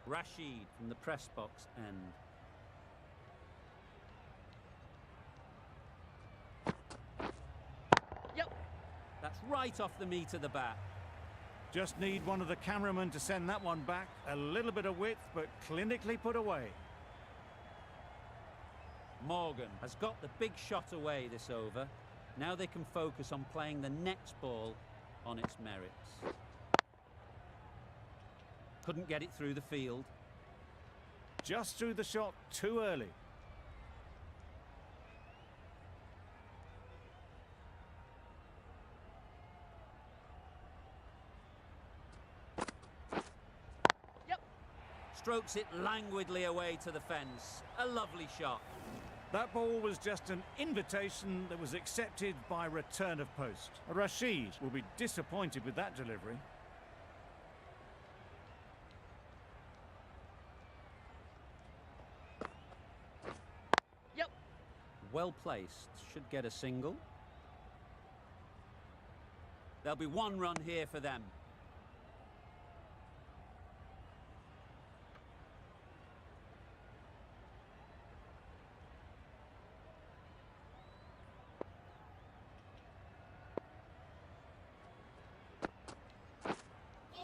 Rashid from the press box end. Yep. That's right off the meat of the bat. Just need one of the cameramen to send that one back. A little bit of width, but clinically put away. Morgan has got the big shot away this over. Now they can focus on playing the next ball on its merits. Couldn't get it through the field. Just threw the shot too early. Yep. Strokes it languidly away to the fence. A lovely shot. That ball was just an invitation that was accepted by return of post. Rashid will be disappointed with that delivery. Yep. Well placed. Should get a single. There'll be one run here for them.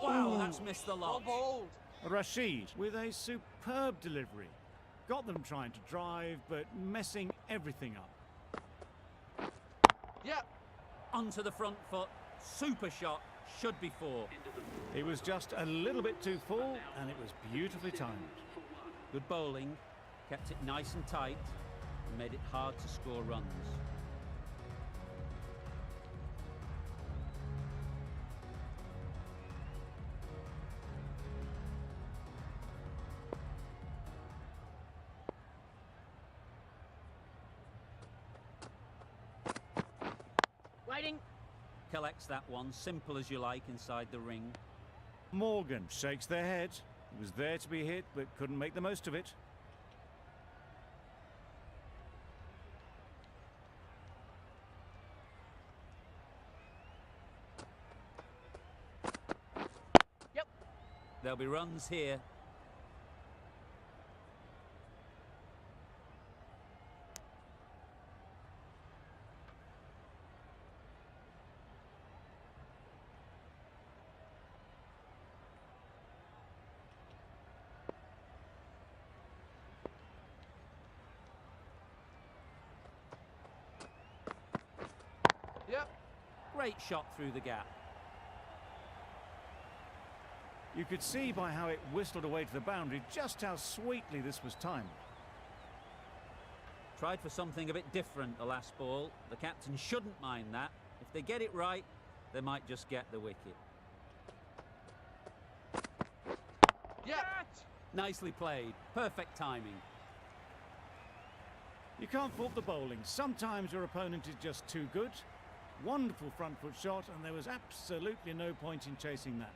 Wow, that's missed the lot. Bold. Rashid with a superb delivery. Got them trying to drive, but messing everything up. Yep. Onto the front foot. Super shot. Should be four. It was just a little bit too full, and it was beautifully timed. Good bowling. Kept it nice and tight and made it hard to score runs. Waiting. Collects that one, simple as you like, inside the ring. Morgan shakes their head. He was there to be hit, but couldn't make the most of it. Yep. There'll be runs here. Yep. Great shot through the gap. You could see by how it whistled away to the boundary just how sweetly this was timed. Tried for something a bit different the last ball. The captain shouldn't mind that. If they get it right, they might just get the wicket. Yep. Nicely played. Perfect timing. You can't fault the bowling. Sometimes your opponent is just too good. Wonderful front foot shot, and there was absolutely no point in chasing that.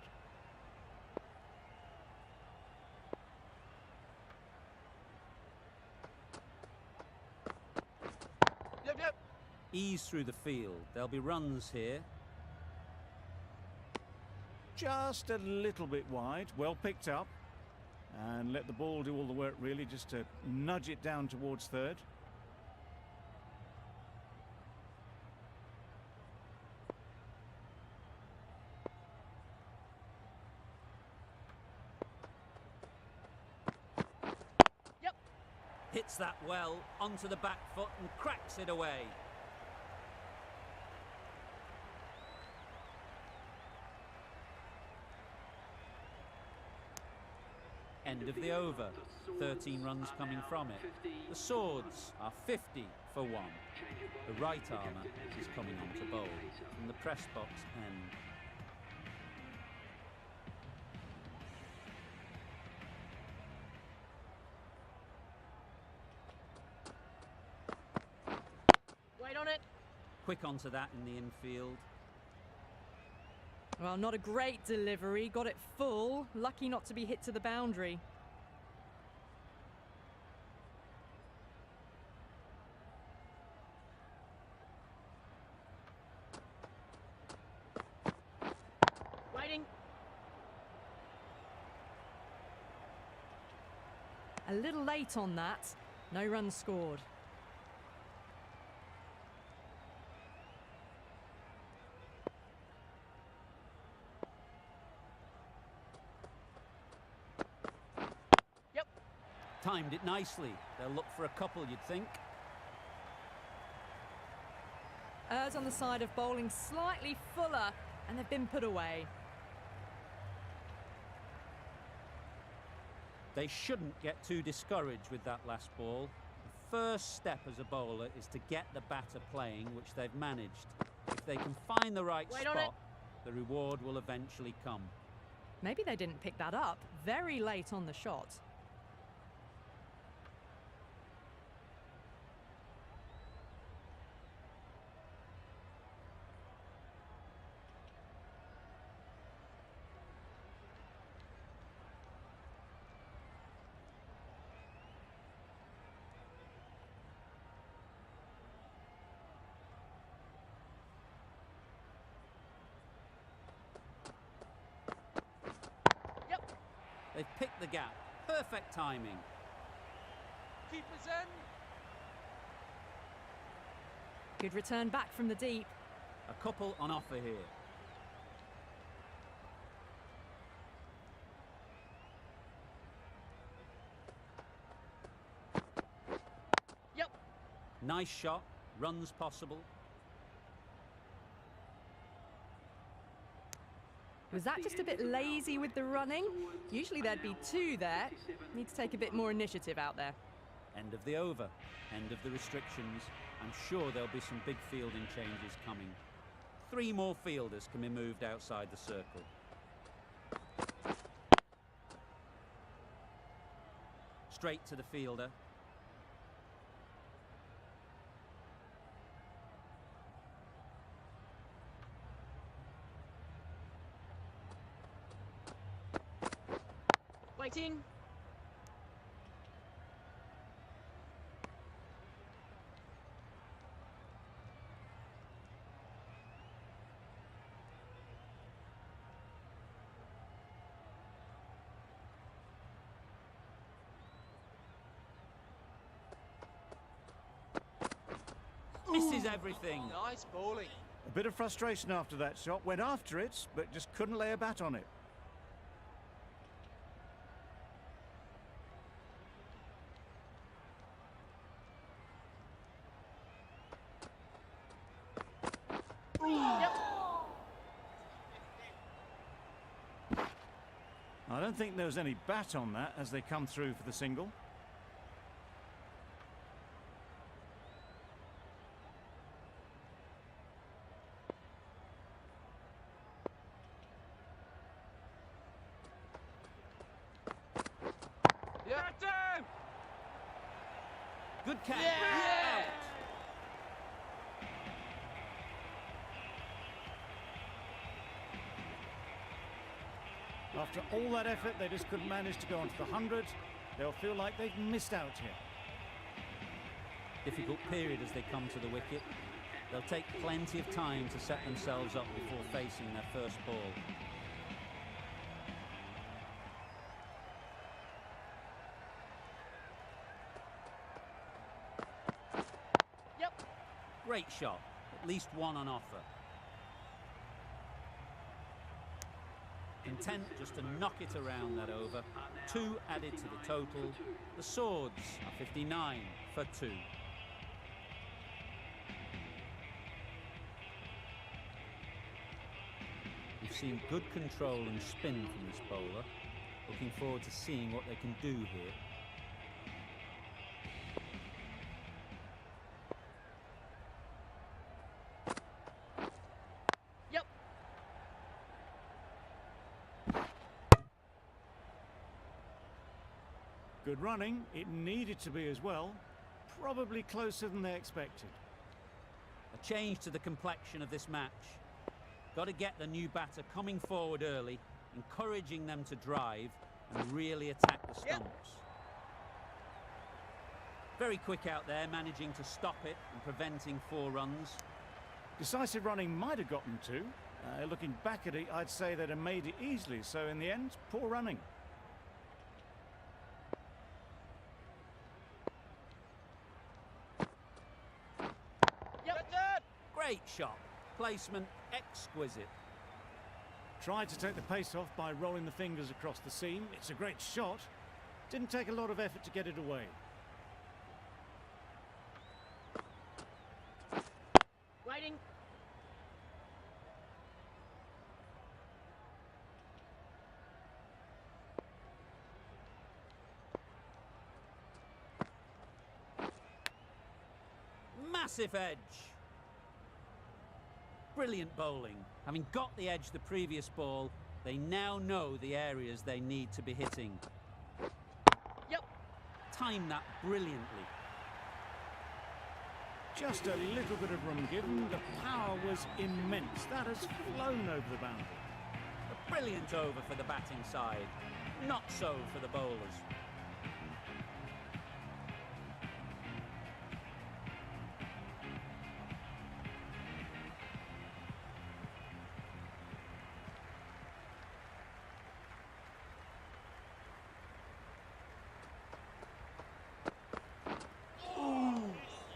Yep. Yep. Ease through the field. There'll be runs here. Just a little bit wide, well picked up. And let the ball do all the work really, just to nudge it down towards third. Hits that well onto the back foot and cracks it away. End of the over. 13 runs coming from it. The Swords are 50 for 1. The right armour is coming on to bowl from the press box end. Wait on it. Quick onto that in the infield. Well, not a great delivery. Got it full. Lucky not to be hit to the boundary. Waiting. A little late on that. No runs scored. Yep. Timed it nicely. They'll look for a couple, you'd think. Errs on the side of bowling slightly fuller, and they've been put away. They shouldn't get too discouraged with that last ball. The first step as a bowler is to get the batter playing, which they've managed. If they can find the right Wait on it. spot, the reward will eventually come. Maybe they didn't pick that up. Very late on the shot. Yep. They've picked the gap. Perfect timing. Keeper's in. Good return back from the deep. A couple on offer here. Yep. Nice shot. Runs possible. Was that just a bit lazy with the running? Usually there'd be two there. Need to take a bit more initiative out there. End of the over. End of the restrictions. I'm sure there'll be some big fielding changes coming. 3 more fielders can be moved outside the circle. Straight to the fielder. Waiting. Misses everything. Nice bowling. A bit of frustration after that shot. Went after it, but just couldn't lay a bat on it. Yep. I don't think there was any bat on that as they come through for the single. Yep. Good catch. Yeah. Out. After all that effort, they just couldn't manage to go onto the 100. They'll feel like they've missed out here. Difficult period as they come to the wicket. They'll take plenty of time to set themselves up before facing their first ball. Yep. Great shot. At least 1 on offer. Content just to knock it around that over. 2 added to the total. The Swords are 59 for 2. We've seen good control and spin from this bowler. Looking forward to seeing what they can do here. Yep. Good running. It needed to be as well. Probably closer than they expected. A change to the complexion of this match. Got to get the new batter coming forward early, encouraging them to drive and really attack the stumps. Very quick out there, managing to stop it and preventing 4 runs. Decisive running might have gotten 2. Looking back at it, I'd say they'd have made it easily. So in the end, poor running. Great shot. Placement exquisite. Tried to take the pace off by rolling the fingers across the seam. It's a great shot. Didn't take a lot of effort to get it away. Waiting. Massive edge. Brilliant bowling. Having got the edge the previous ball, they now know the areas they need to be hitting. Yep. Time that brilliantly. Just a little bit of room given. The power was immense. That has flown over the boundary. A brilliant over for the batting side. Not so for the bowlers.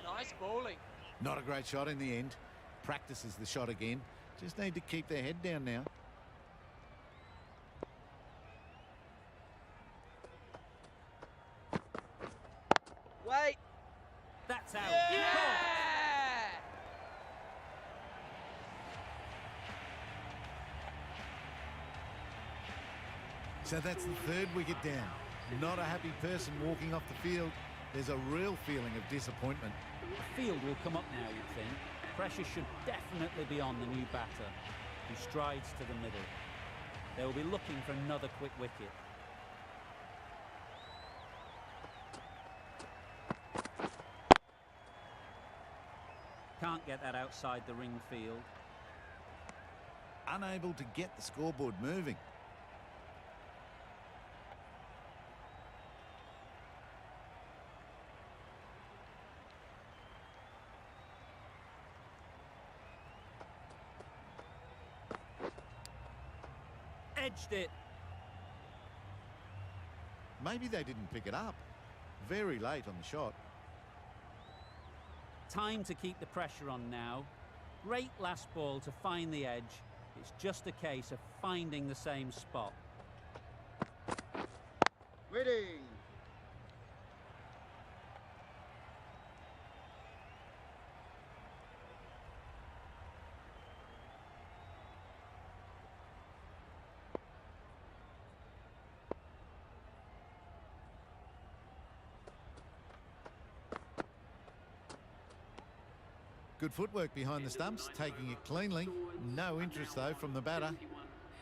Nice bowling. Not a great shot in the end. Practices the shot again. Just need to keep their head down now. Wait. That's out. Yeah! So that's the third wicket down. Not a happy person walking off the field. There's a real feeling of disappointment. The field will come up now, you'd think. Pressure should definitely be on the new batter, who strides to the middle. They will be looking for another quick wicket. Can't get that outside the ring field. Unable to get the scoreboard moving. Edged it. Maybe they didn't pick it up. Very late on the shot. Time to keep the pressure on now. Great last ball to find the edge. It's just a case of finding the same spot. Waiting. Good footwork behind the stumps, taking it cleanly. No interest, though, from the batter.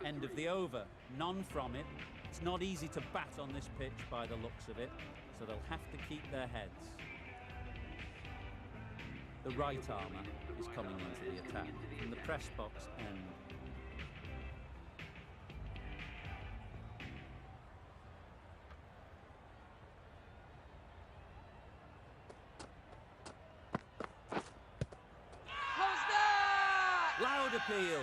End of the over. None from it. It's not easy to bat on this pitch by the looks of it, so they'll have to keep their heads. The right armour is coming into the attack from the press box end. Loud appeal.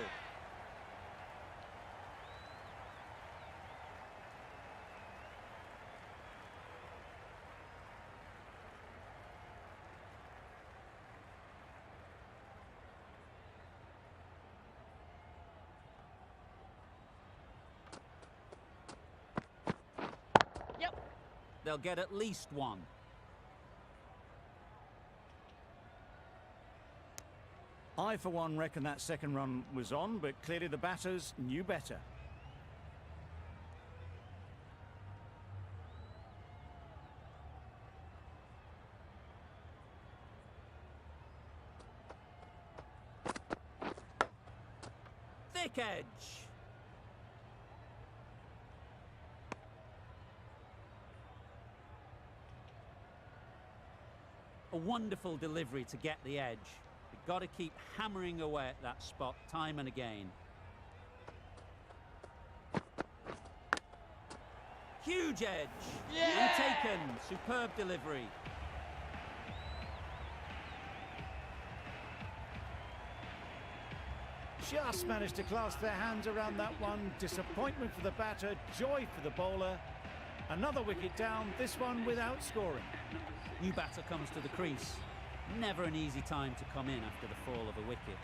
Yep. They'll get at least one. I, for one, reckon that second run was on, but clearly the batters knew better. Thick edge. A wonderful delivery to get the edge. You've got to keep hammering away at that spot time and again. Huge edge. Yeah! And taken. Superb delivery. Just managed to clasp their hands around that one. Disappointment for the batter, joy for the bowler. Another wicket down, this one without scoring. New batter comes to the crease. Never an easy time to come in after the fall of a wicket.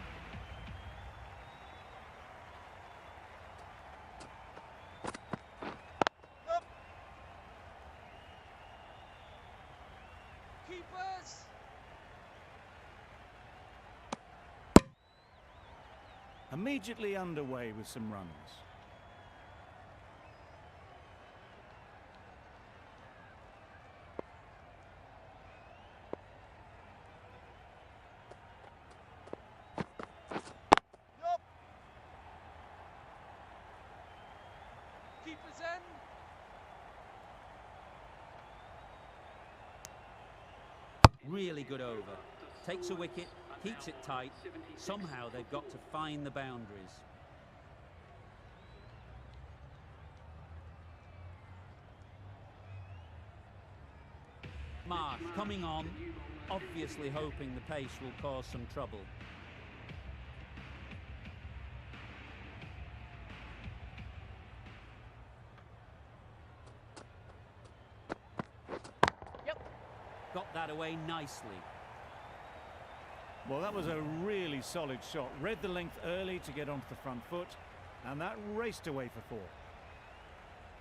Up. Keepers. Immediately underway with some runs. Up. Keepers end. Really good over. Takes a wicket, keeps it tight. Somehow they've got to find the boundaries. Marsh coming on, obviously hoping the pace will cause some trouble. Yep. Got that away nicely. Well, that was a really solid shot. Read the length early to get onto the front foot, and that raced away for 4.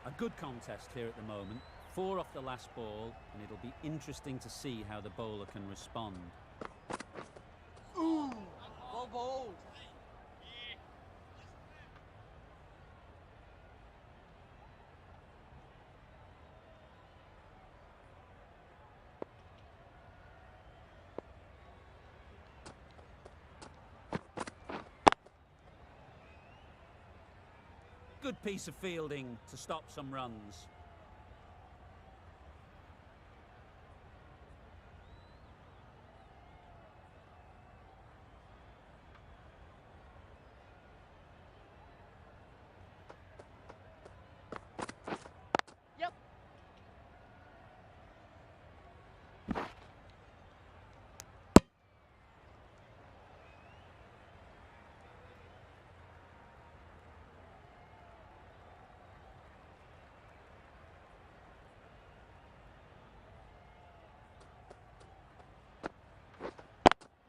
A good contest here at the moment. 4 off the last ball, and it'll be interesting to see how the bowler can respond. Ooh. Well bowled. Good piece of fielding to stop some runs. Yep.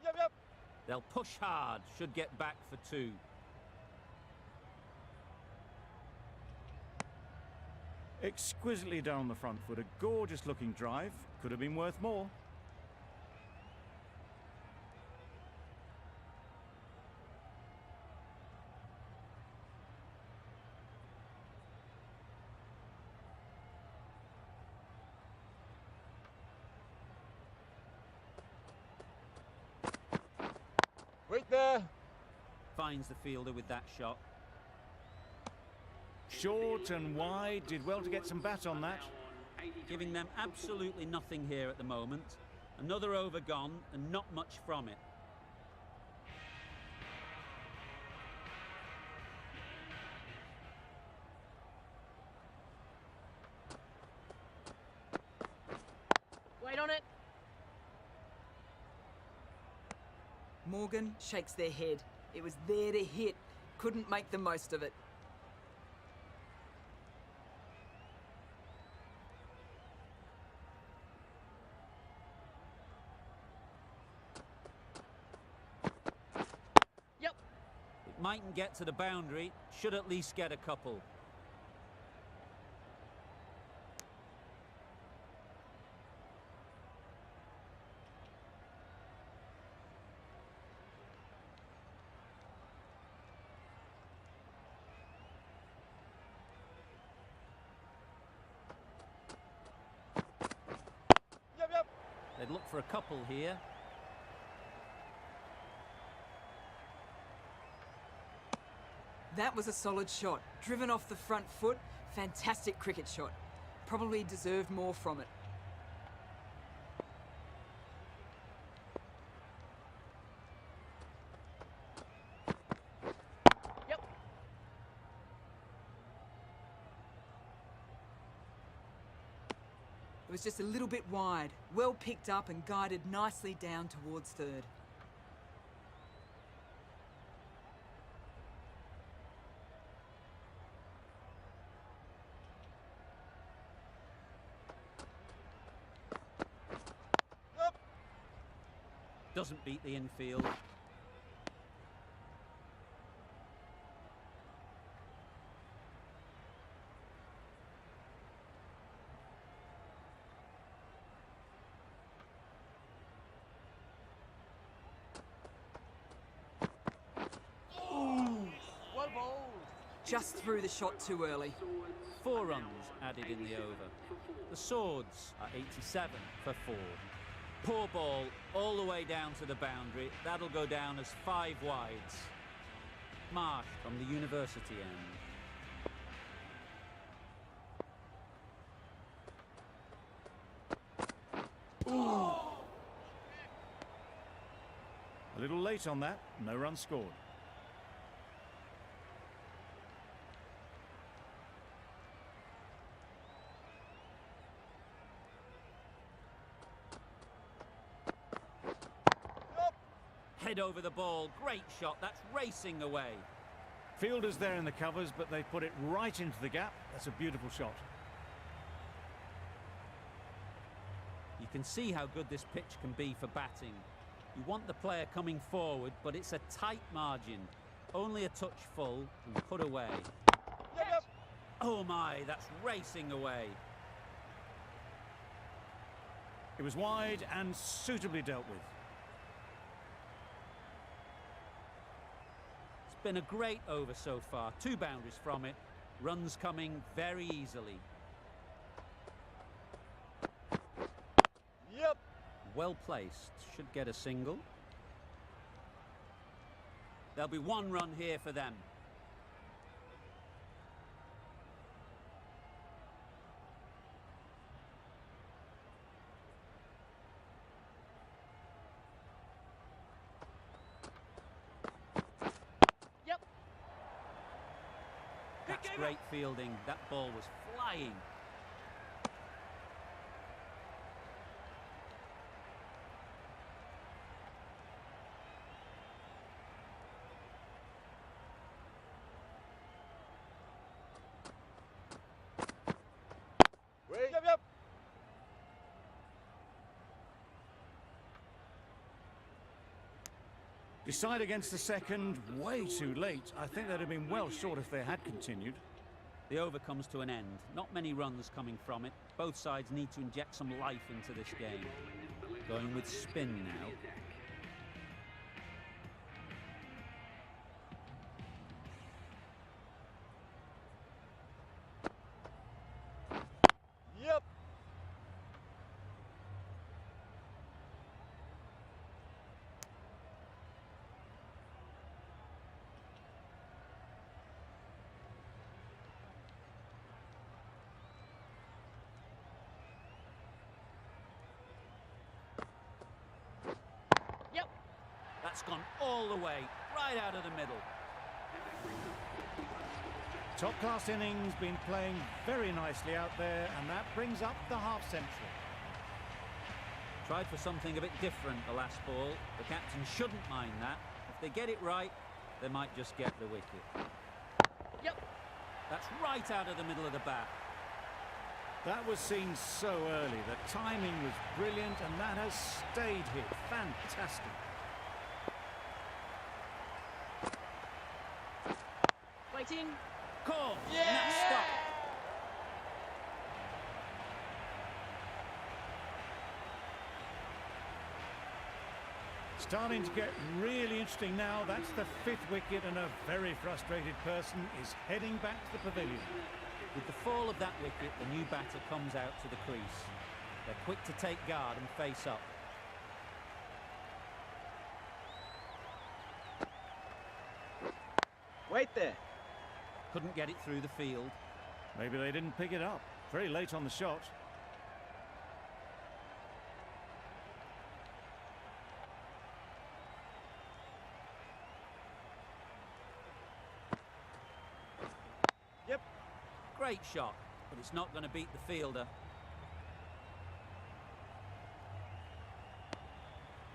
Yep, yep. They'll push hard, should get back for 2. Exquisitely down the front foot, a gorgeous looking drive. Could have been worth more. Wait there. Finds the fielder with that shot. Short and wide, did well to get some bat on that. Giving them absolutely nothing here at the moment. Another over gone and not much from it. Wait on it. Morgan shakes their head. It was there to hit. Couldn't make the most of it. Yep. It mightn't get to the boundary, should at least get a couple. Yep, yep. They'd look for a couple here. That was a solid shot. Driven off the front foot. Fantastic cricket shot. Probably deserved more from it. Yep. It was just a little bit wide. Well picked up and guided nicely down towards 3rd. Yep. Doesn't beat the infield. Well bowled. Just threw the shot too early. 4 runs added in the over. The Swords are 87 for 4. Poor ball all the way down to the boundary. That'll go down as 5 wides. Marsh from the university end. A little late on that, no run scored. Head over the ball, great shot, that's racing away. Fielders there in the covers, but they put it right into the gap. That's a beautiful shot. You can see how good this pitch can be for batting. You want the player coming forward, but it's a tight margin. Only a touch full and put away. Yep. Oh my, that's racing away. It was wide and suitably dealt with. It's been a great over so far. 2 boundaries from it. Runs coming very easily. Yep. Well placed. Should get a single. There'll be 1 run here for them. Yep. That's great fielding. That ball was flying. Wait. Yep. Decide against the second, way too late. I think they'd have been well short if they had continued. The over comes to an end. Not many runs coming from it. Both sides need to inject some life into this game. Going with spin now. Yep. Yep. That's gone all the way, right out of the middle. Top-class innings, been playing very nicely out there, and that brings up the half-century. Tried for something a bit different the last ball. The captain shouldn't mind that. If they get it right, they might just get the wicket. Yep. That's right out of the middle of the bat. That was seen so early. The timing was brilliant, and that has stayed here. Fantastic. Waiting. Caught! Yeah! Now stop! Starting to get really interesting now. That's the 5th wicket, and a very frustrated person is heading back to the pavilion. With the fall of that wicket, the new batter comes out to the crease. They're quick to take guard and face up. Wait there. Couldn't get it through the field. Maybe they didn't pick it up. Very late on the shot. Yep. Great shot, but it's not going to beat the fielder.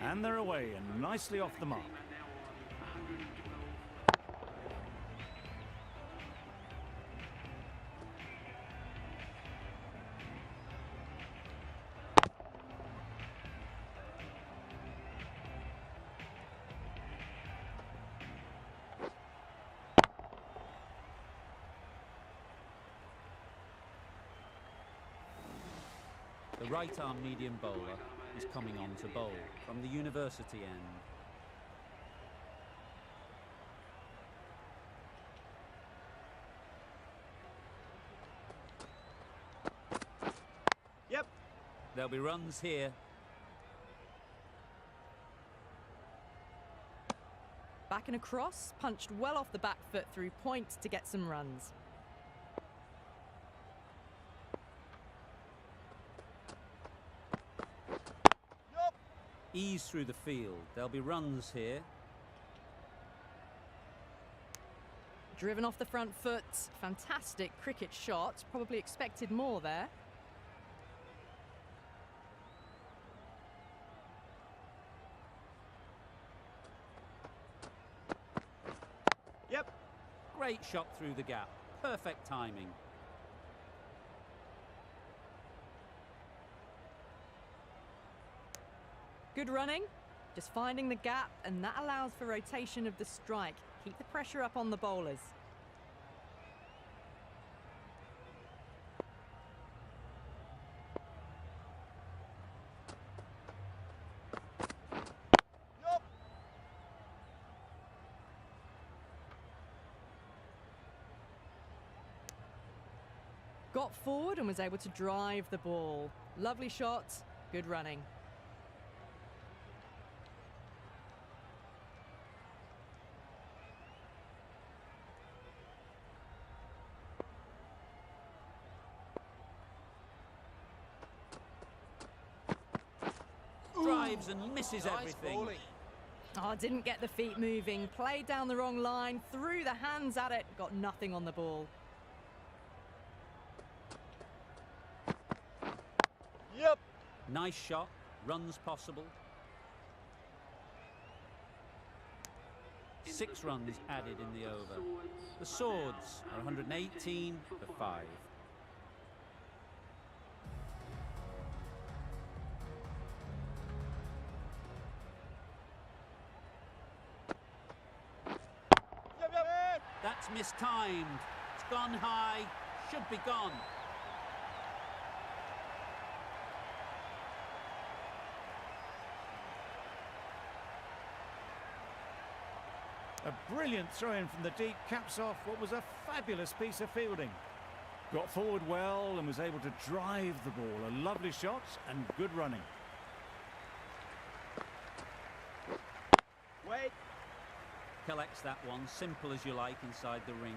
And they're away and nicely off the mark. The right-arm medium bowler is coming on to bowl from the university end. Yep. There'll be runs here. Back and across, punched well off the back foot through point to get some runs. Yup. Ease through the field. There'll be runs here. Driven off the front foot. Fantastic cricket shot. Probably expected more there. Yep. Great shot through the gap. Perfect timing. Good running. Just finding the gap, and that allows for rotation of the strike. Keep the pressure up on the bowlers. Yup. Got forward and was able to drive the ball. Lovely shot, good running. Drives and misses everything. bowling. Oh, didn't get the feet moving. Played down the wrong line, threw the hands at it, got nothing on the ball. Yep. Nice shot. Runs possible. 6 runs added in the over. The Swords are 118 for 5. Yep, yep. That's mistimed. It's gone high. Should be gone. A brilliant throw-in from the deep caps off what was a fabulous piece of fielding. Got forward well and was able to drive the ball. A lovely shot and good running. Wait. Collects that one, simple as you like, inside the ring.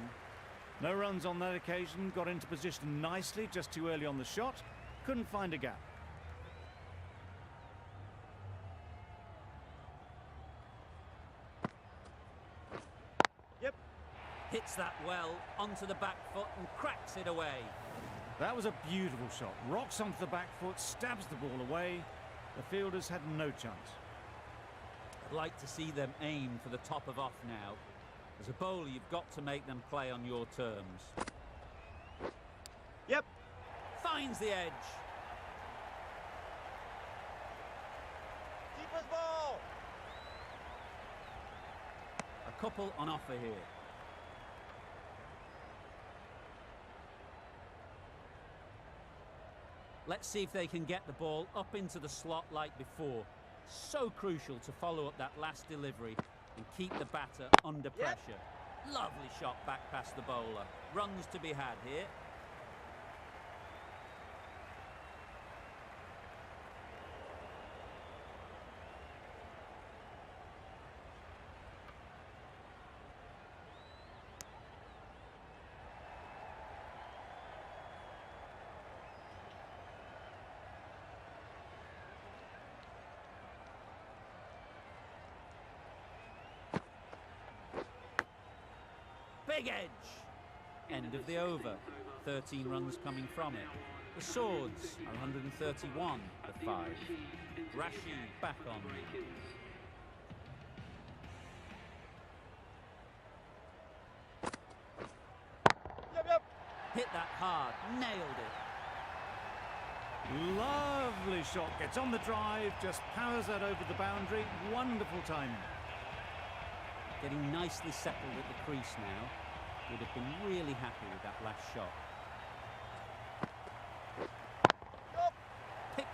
No runs on that occasion. Got into position nicely, just too early on the shot. Couldn't find a gap. Yep. Hits that well onto the back foot and cracks it away. That was a beautiful shot. Rocks onto the back foot, stabs the ball away. The fielders had no chance. I'd like to see them aim for the top of off now. As a bowler, you've got to make them play on your terms. Yep. Finds the edge. Keeper's ball. A couple on offer here. Let's see if they can get the ball up into the slot like before. So crucial to follow up that last delivery and keep the batter under pressure. Lovely shot back past the bowler. Runs to be had here. Big edge. End of the over. 13 runs coming from it. The Swords are 131 for 5. Rashid back on. Yep, yep. Hit that hard. Nailed it. Lovely shot. Gets on the drive, just powers that over the boundary. Wonderful timing. Getting nicely settled at the crease now. Would have been really happy with that last shot. Yup.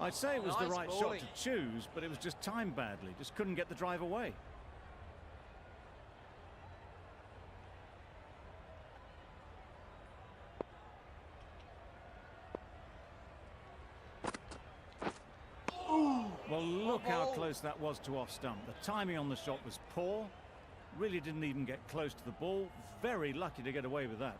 I'd say it was the Nice right shot bowling. to choose, but it was just timed badly. Just couldn't get the drive away. Well, look how close that was to off stump. The timing on the shot was poor. Really didn't even get close to the ball. Very lucky to get away with that.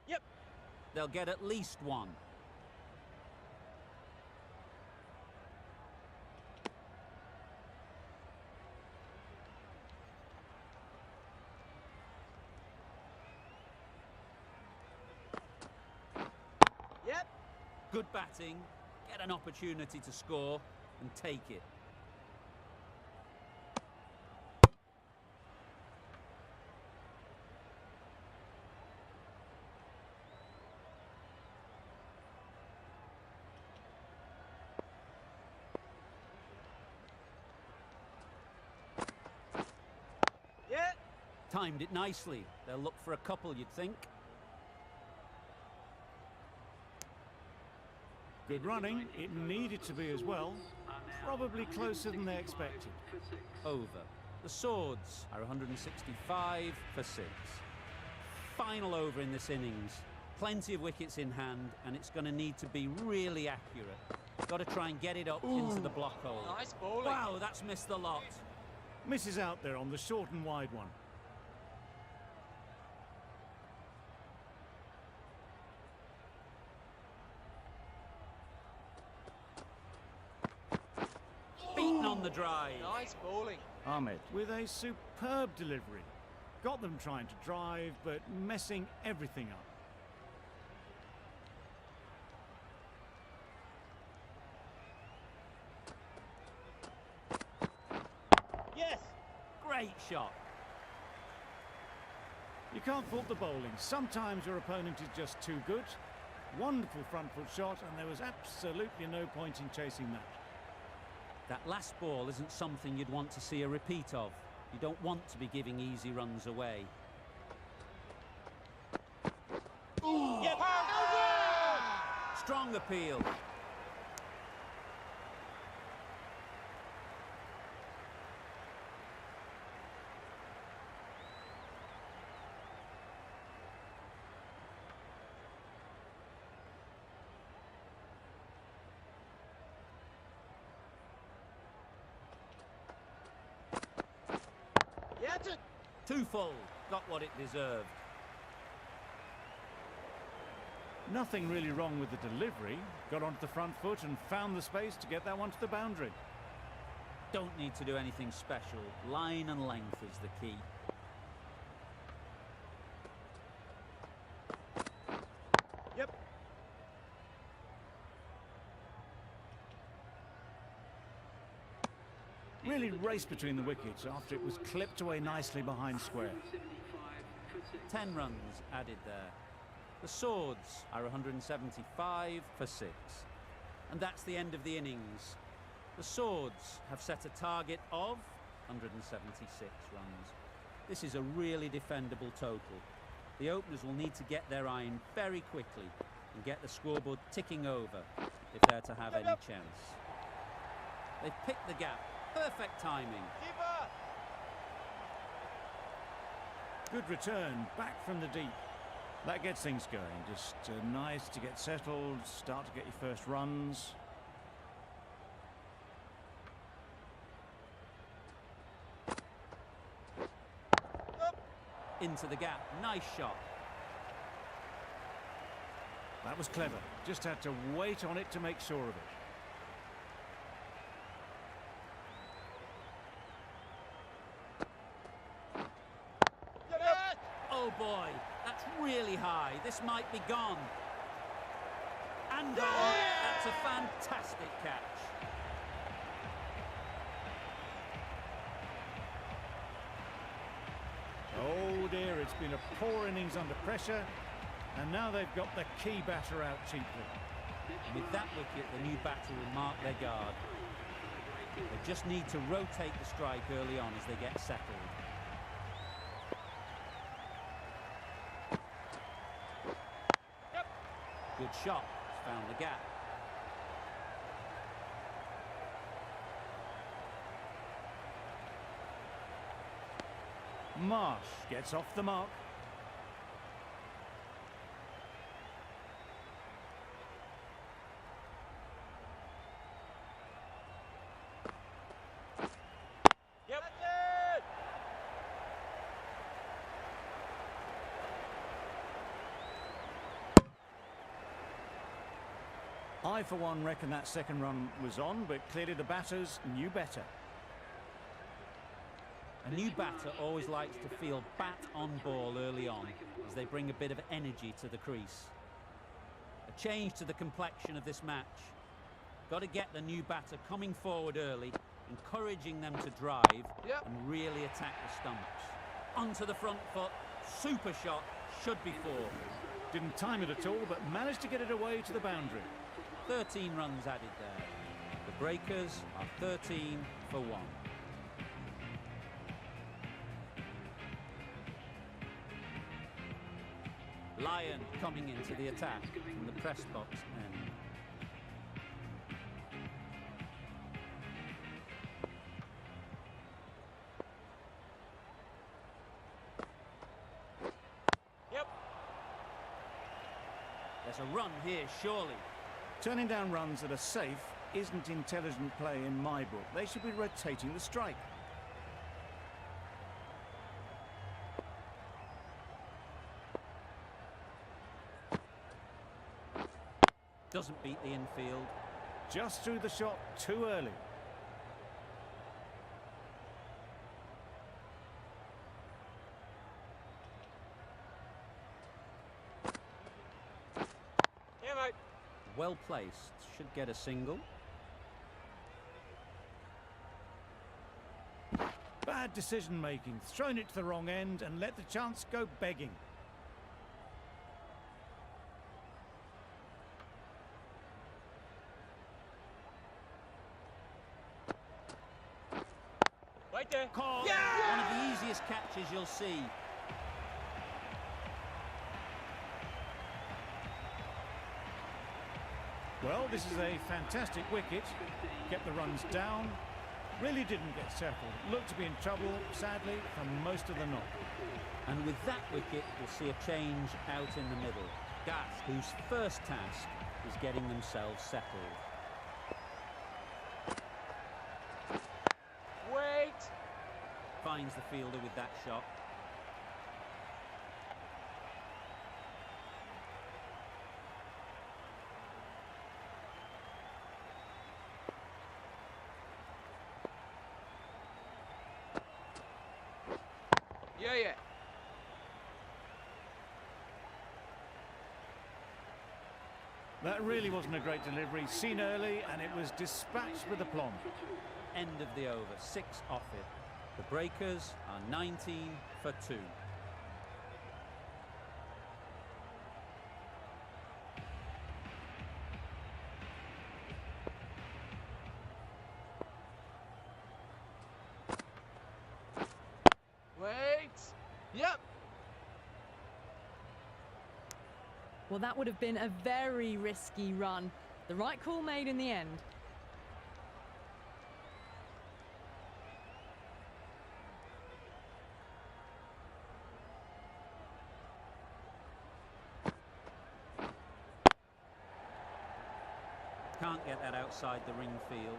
Yep. They'll get at least one. Yep. Good batting, get an opportunity to score and take it. Yep. Timed it nicely. They'll look for a couple, you'd think. Good running. It needed to be as well. Probably closer than they expected. Over. The Swords are 165 for 6. Final over in this innings. Plenty of wickets in hand, and it's going to need to be really accurate. Got to try and get it up into the block hole. Nice bowling. Wow, that's missed the lot. Misses out there on the short and wide one. Beaten on the drive. Nice bowling. Ahmed with a superb delivery. Got them trying to drive, but messing everything up. Yes. Great shot. You can't fault the bowling. Sometimes your opponent is just too good. Wonderful front foot shot, and there was absolutely no point in chasing that. That last ball isn't something you'd want to see a repeat of. You don't want to be giving easy runs away. Yep. Strong appeal. Yep. Too full. Got what it deserved. Nothing really wrong with the delivery. Got onto the front foot and found the space to get that one to the boundary. Don't need to do anything special. Line and length is the key. Yep. Really raced between the wickets after it was clipped away nicely behind square. 10 runs added there. The Swords are 175 for 6. And that's the end of the innings. The Swords have set a target of 176 runs. This is a really defendable total. The openers will need to get their iron very quickly and get the scoreboard ticking over if they're to have any chance. They've picked the gap. Perfect timing. Keeper. Good return, back from the deep. That gets things going. Just nice to get settled, start to get your first runs. Into the gap. Nice shot. That was clever. Just had to wait on it to make sure of it. Yes. Oh boy, that's really high. This might be gone. And gone. That's a fantastic catch. Oh dear, it's been a poor innings under pressure, and now they've got the key batter out cheaply. With that wicket, the new batter will mark their guard. They just need to rotate the strike early on as they get settled. Good shot. He's found the gap. Marsh gets off the mark. Yep. That's it. I, for one, reckon that second run was on, but clearly the batters knew better. A new batter always likes to feel bat on ball early on, as they bring a bit of energy to the crease. A change to the complexion of this match. Got to get the new batter coming forward early, encouraging them to drive and really attack the stumps. Onto the front foot, super shot, should be four. Didn't time it at all, but managed to get it away to the boundary. 13 runs added there. The Breakers are 13 for 1. Lyon coming into the attack from the press box end. Yep. There's a run here, surely. Turning down runs that are safe isn't intelligent play in my book. They should be rotating the strike. Doesn't beat the infield. Just threw the shot too early. Yeah, mate. Well placed. Should get a single. Bad decision making. Thrown it to the wrong end and let the chance go begging. Right there. Caught. Yeah! One of the easiest catches you'll see. Well, this is a fantastic wicket. Kept the runs down. Really didn't get settled. Looked to be in trouble, sadly, for most of the knock. And with that wicket, we'll see a change out in the middle. Gath, whose first task is getting themselves settled. Wait. Finds the fielder with that shot. Yeah. That really wasn't a great delivery. Seen early, and it was dispatched with aplomb. End of the over, 6 off it. The Breakers are 19 for 2. Wait. Yep. Well, that would have been a very risky run. The right call made in the end. Can't get that outside the ring field.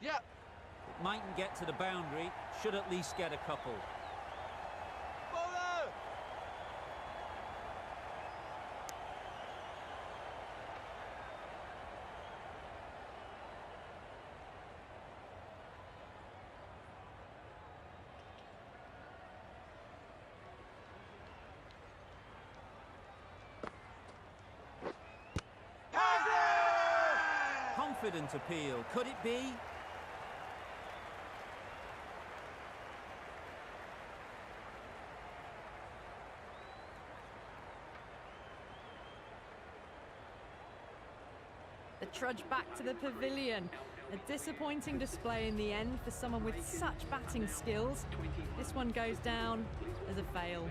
Yep. It mightn't get to the boundary, should at least get a couple. Bowler. Confident appeal, could it be? trudge back to the pavilion. A disappointing display in the end for someone with such batting skills. This one goes down as a fail.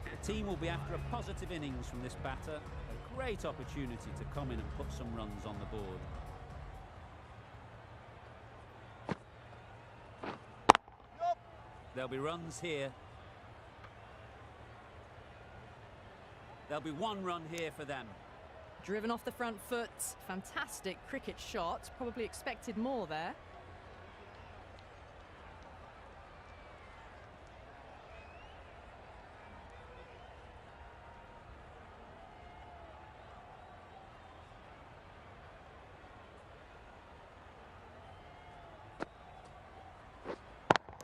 The team will be after a positive innings from this batter. A great opportunity to come in and put some runs on the board. There'll be runs here. There'll be 1 run here for them. Driven off the front foot. Fantastic cricket shot. Probably expected more there.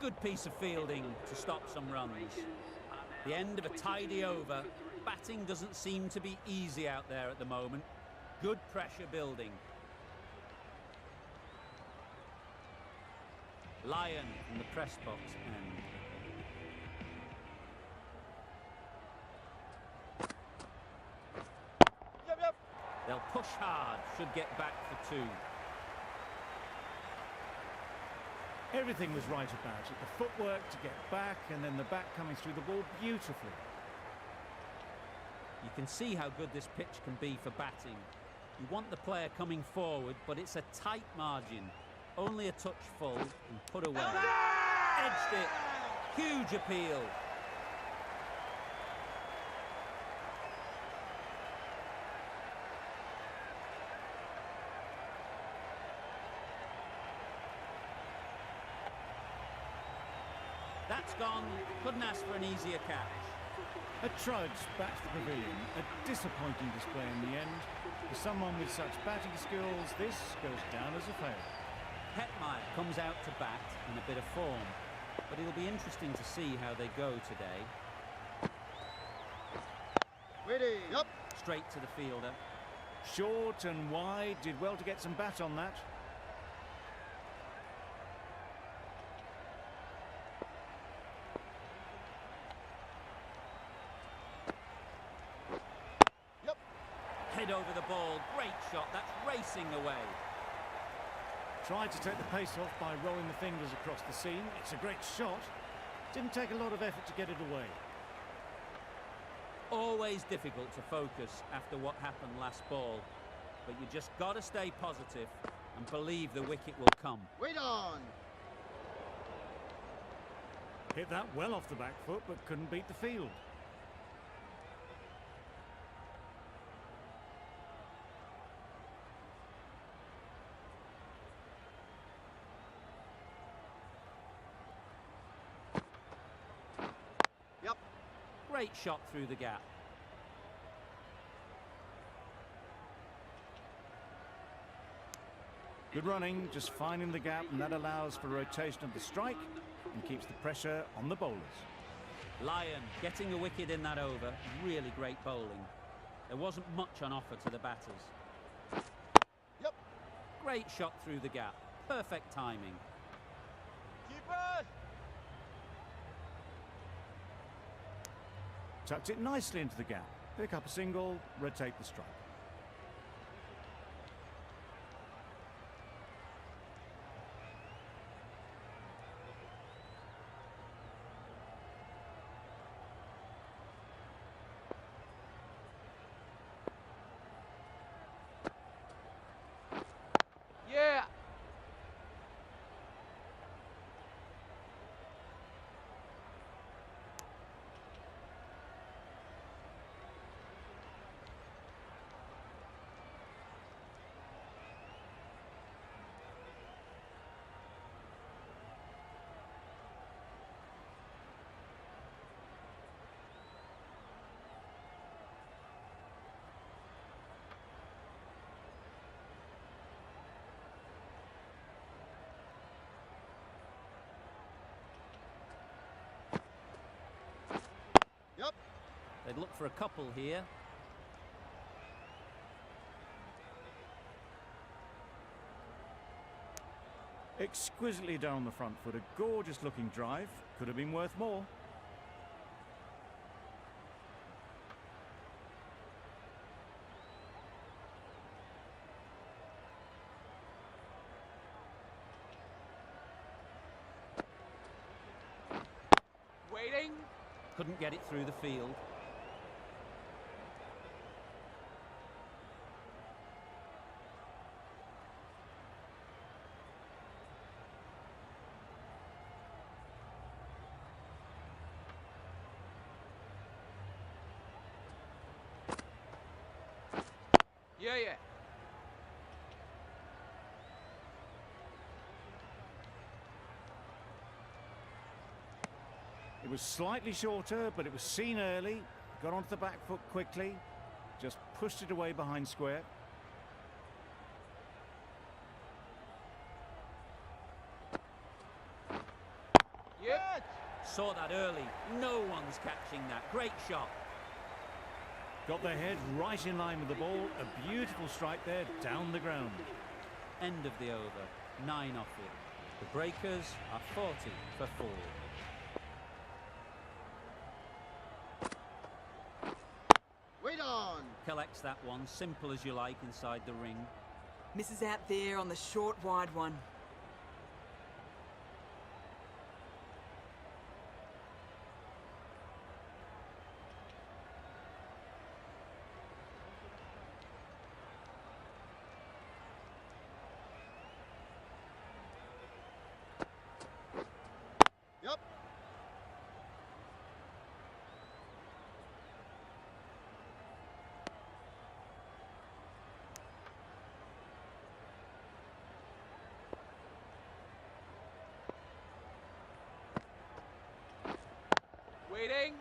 Good piece of fielding to stop some runs. The end of a tidy over. Batting doesn't seem to be easy out there at the moment. Good pressure building. Lyon from the press box end. They'll push hard, should get back for 2. Everything was right about it. The footwork to get back and then the bat coming through the ball beautifully. You can see how good this pitch can be for batting. You want the player coming forward, but it's a tight margin. Only a touch full and put away. Edged it. Huge appeal. That's gone. Couldn't ask for an easier catch. A trudge back to the pavilion. A disappointing display in the end. For someone with such batting skills, this goes down as a fail. Hetmeyer comes out to bat in a bit of form, but it'll be interesting to see how they go today. Ready, up. Straight to the fielder. Short and wide, did well to get some bat on that. Head over the ball, great shot, that's racing away. Tried to take the pace off by rolling the fingers across the seam. It's a great shot. Didn't take a lot of effort to get it away. Always difficult to focus after what happened last ball, but you just got to stay positive and believe the wicket will come. Wait on. Hit that well off the back foot, but couldn't beat the field. Great shot through the gap. Good running, just finding the gap, and that allows for rotation of the strike and keeps the pressure on the bowlers. Lyon getting a wicket in that over. Really great bowling. There wasn't much on offer to the batters. Yep. Great shot through the gap. Perfect timing. Keeper. Tucked it nicely into the gap. Pick up a single, rotate the strike. Yeah. Yep. They'd look for a couple here. Exquisitely done on the front foot. A gorgeous looking drive. Could have been worth more. Couldn't get it through the field. Yeah, yeah. It was slightly shorter, but it was seen early. Got onto the back foot quickly. Just pushed it away behind square. Yeah. Saw that early. No one's catching that. Great shot. Got their head right in line with the ball. A beautiful strike there, down the ground. End of the over. 9 off it. The Breakers are 40 for 4. Wait on. Collects that one, simple as you like, inside the ring. Misses out there on the short, wide one. Yep. Waiting.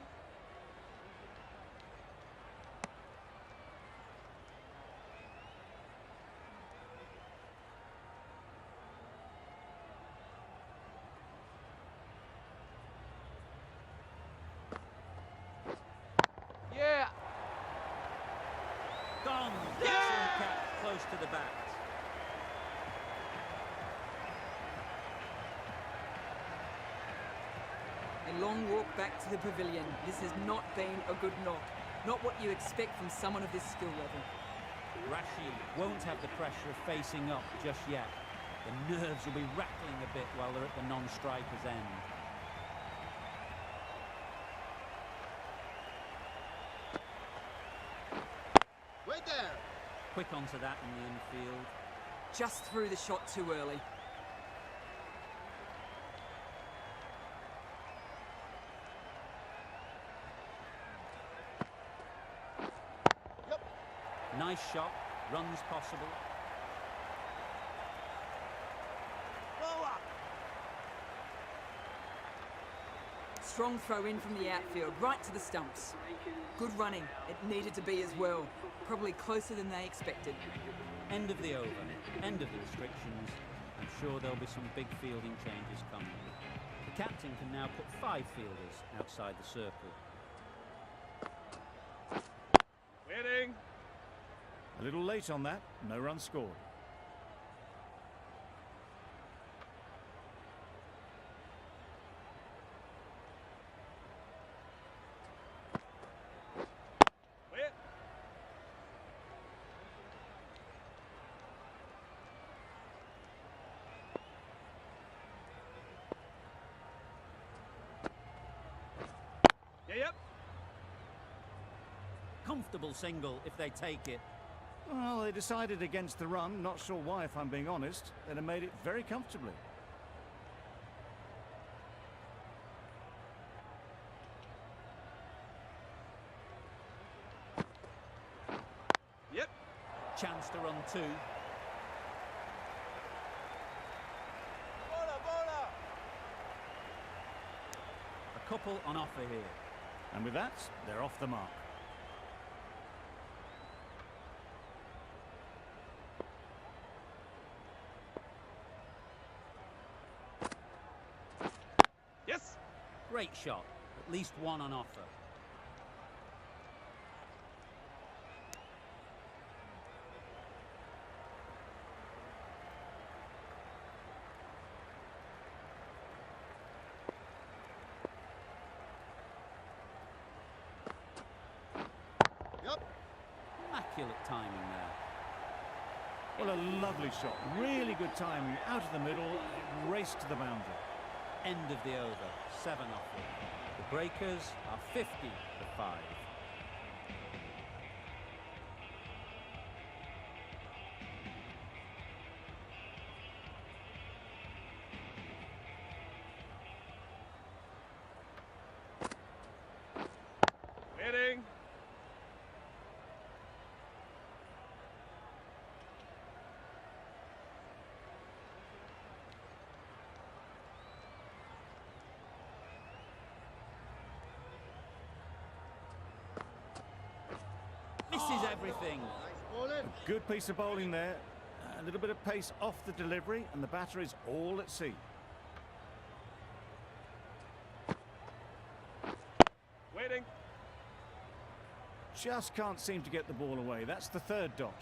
Yeah. Gone! Yeah! Excellent catch, close to the bat. A long walk back to the pavilion. This has not been a good knock. Not what you expect from someone of this skill level. Rashid won't have the pressure of facing up just yet. The nerves will be rattling a bit while they're at the non-striker's end. Wait there. Quick onto that in the infield. Just threw the shot too early. Yep. Nice shot, runs possible. Blow up. Strong throw in from the outfield, right to the stumps. Good running. It needed to be as well. Probably closer than they expected. End of the over, end of the restrictions. I'm sure there'll be some big fielding changes coming. The captain can now put 5 fielders outside the circle. Waiting. A little late on that, no run scored. Wait. Yeah, yep. Comfortable single if they take it. Well, they decided against the run. Not sure why, if I'm being honest. They'd have made it very comfortably. Yep. Chance to run 2. Bola, bola. A couple on offer here. And with that, they're off the mark. Yes. Great shot, at least 1 on offer. Yep. Immaculate timing there. Well, a lovely shot. Really good timing. Out of the middle, it raced to the boundary. End of the over, 7 off it. The breakers are 50 for 5. Waiting. Misses everything. A good piece of bowling there. A little bit of pace off the delivery, and the batter is all at sea. Waiting. Just can't seem to get the ball away. That's the third dot.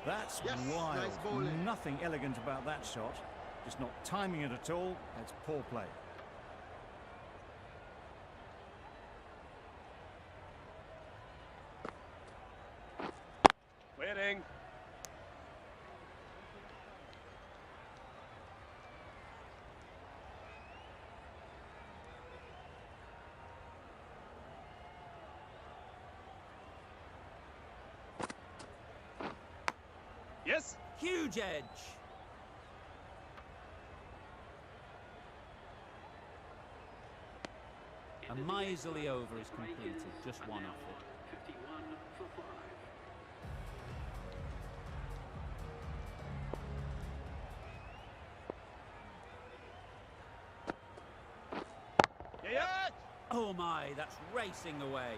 That's wild. nice bowling. Nothing elegant about that shot. Just not timing it at all. It's poor play. Waiting. Yes. Huge edge. A miserly over is completed, just one off it. Yeah. Oh my, that's racing away.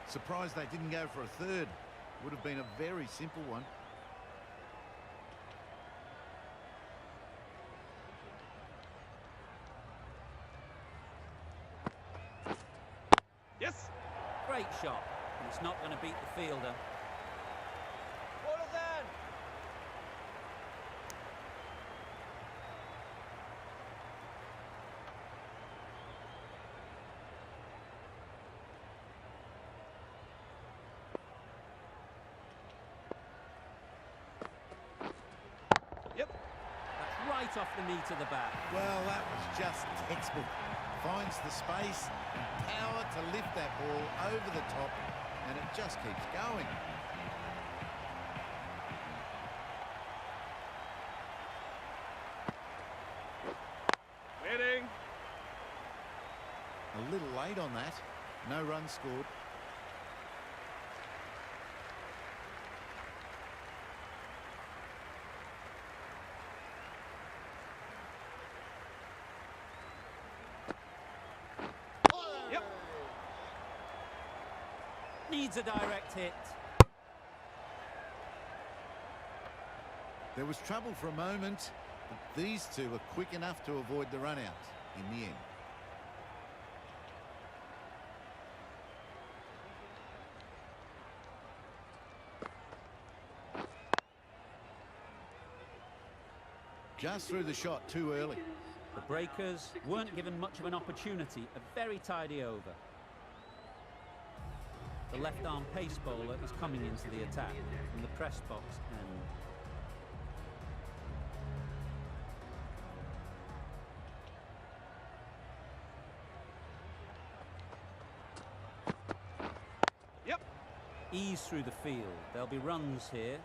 Surprised they didn't go for a third. Would have been a very simple one. Yes. Great shot, but it's not going to beat the fielder. Ball then. Yep. That's right off the meat of the bat. Well, that was just textbook. Finds the space and power to lift that ball over the top, and it just keeps going. Waiting. A little late on that. No runs scored. Yep. Needs a direct hit. There was trouble for a moment, but these two were quick enough to avoid the run out in the end. Just threw the shot too early. The breakers weren't given much of an opportunity. A very tidy over. The left-arm pace bowler is coming into the attack from the press box end. Yep. Ease through the field. There'll be runs here.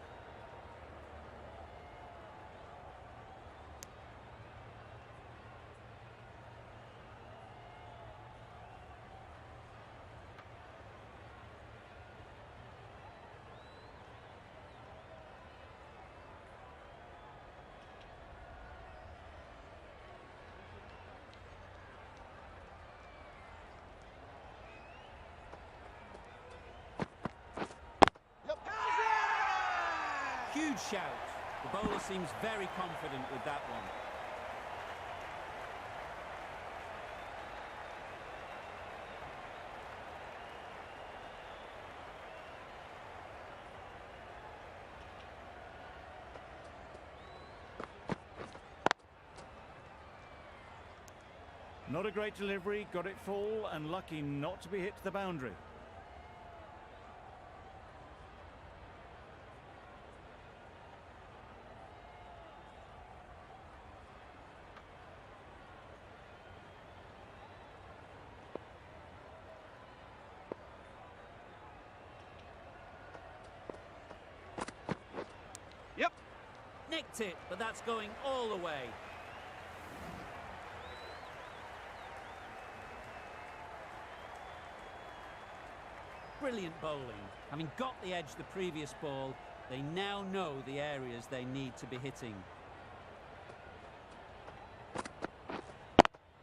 Huge shout. The bowler seems very confident with that one. Not a great delivery, got it full and lucky not to be hit to the boundary. Yep. Nicked it, but that's going all the way. Brilliant bowling. Having got the edge the previous ball, they now know the areas they need to be hitting.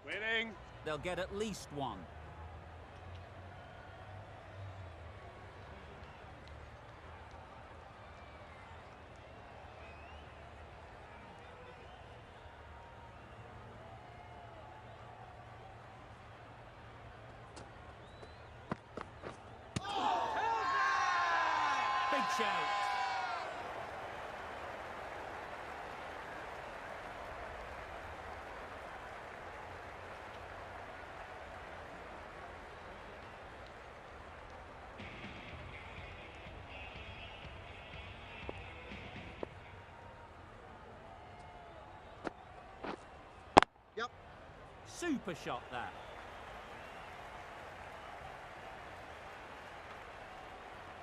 Winning. They'll get at least one. Big shout. Yep. Super shot that.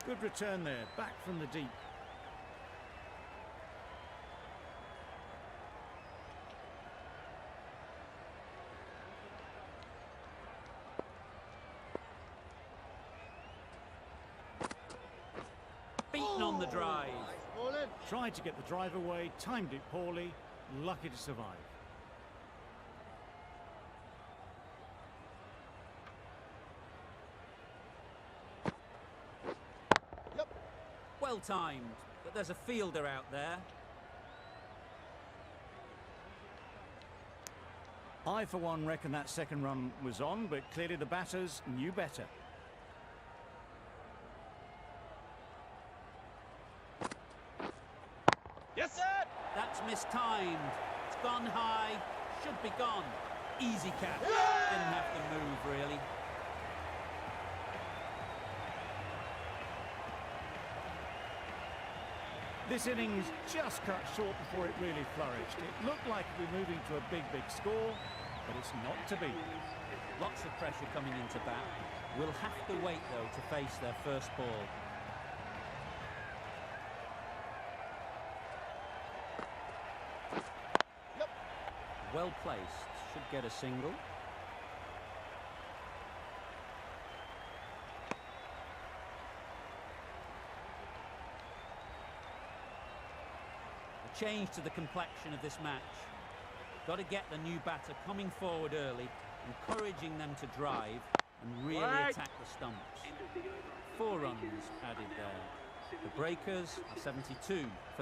Good return there, back from the deep. Beaten on the drive. Tried to get the drive away, timed it poorly, lucky to survive. Well timed, but there's a fielder out there. I, for one, reckon that second run was on, but clearly the batters knew better. Yes, sir. That's mistimed. It's gone high. Should be gone. Easy catch. Didn't have to move, really. This innings just cut short before it really flourished. It looked like it would be moving to a big score, but it's not to be. Lots of pressure coming into bat. We'll have to wait, though, to face their first ball. Yep. Well placed. Should get a single. A change to the complexion of this match. Got to get the new batter coming forward early, encouraging them to drive and really attack the stumps. 4 runs added there. The breakers are 72 for